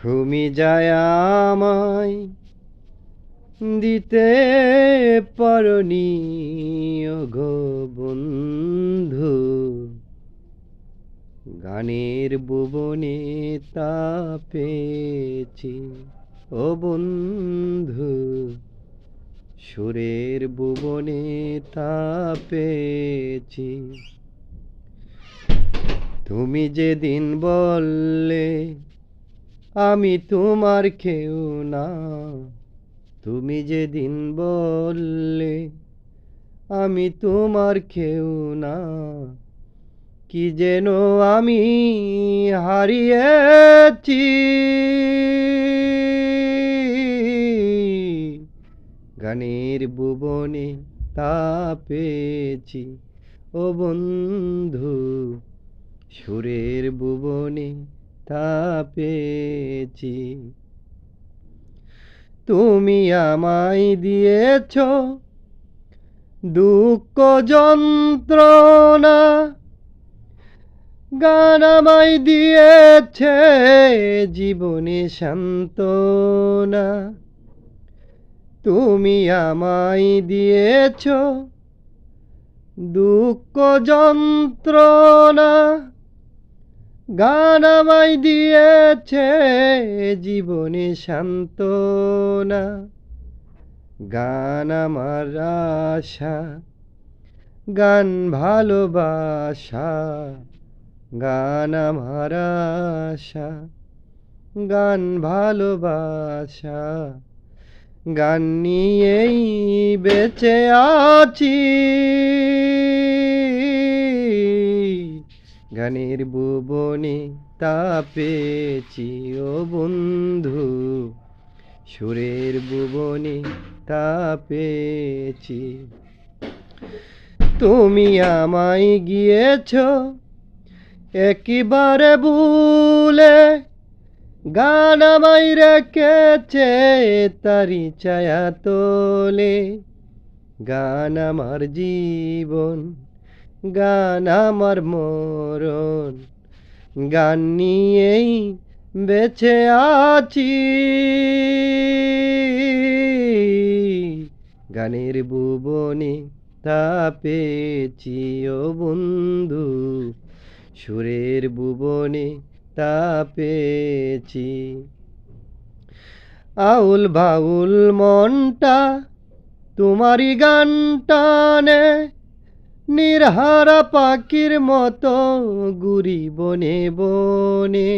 তুমি যায় আমায় দিতে পারনি ওগো বন্ধু, গানের ভুবনে তা পেয়েছি ও বন্ধু, সুরের ভুবনে তা পেয়েছি। তুমি যেদিন বললে আমি তোমার কেউ না, তুমি যেদিন বললে আমি তোমার কেউ না, কি যেন আমি হারিয়েছি। গানের ভুবনে তা পেয়েছি ও বন্ধু, সুরের ভুবনে তা পেয়েছি। তুমি আমায় দিয়েছ দুঃখ যন্ত্রণা, গান আমায় দিয়েছে জীবনে সান্ত্বনা। তুমি আমায় দিয়েছ দুঃখ যন্ত্রণা, গান আমায় দিয়েছে জীবনে সান্ত্বনা। গান আমার আশা, গান ভালোবাসা, গান আমার আশা, গান ভালোবাসা, গান নিয়েই বেঁচে আছি। গানের ভুবনে তা পেয়েছি ও বন্ধু, সুরের ভুবনে তা পেয়েছি। তুমি আমায় গিয়েছ একেবারে ভুলে, গান আমায় রেখেছে তারি ছায়া তোলে। গান আমার জীবন, গান আমার মরণ, গান নিয়েই বেঁচে আছি। গানের ভুবনে তা পেয়েছি ও বন্ধু, সুরের ভুবনে তা পেয়েছি। আউল বাউল মনটা তোমারই গান টানে, নির্হারা পাখির মতো ঘুরি বনে বনে।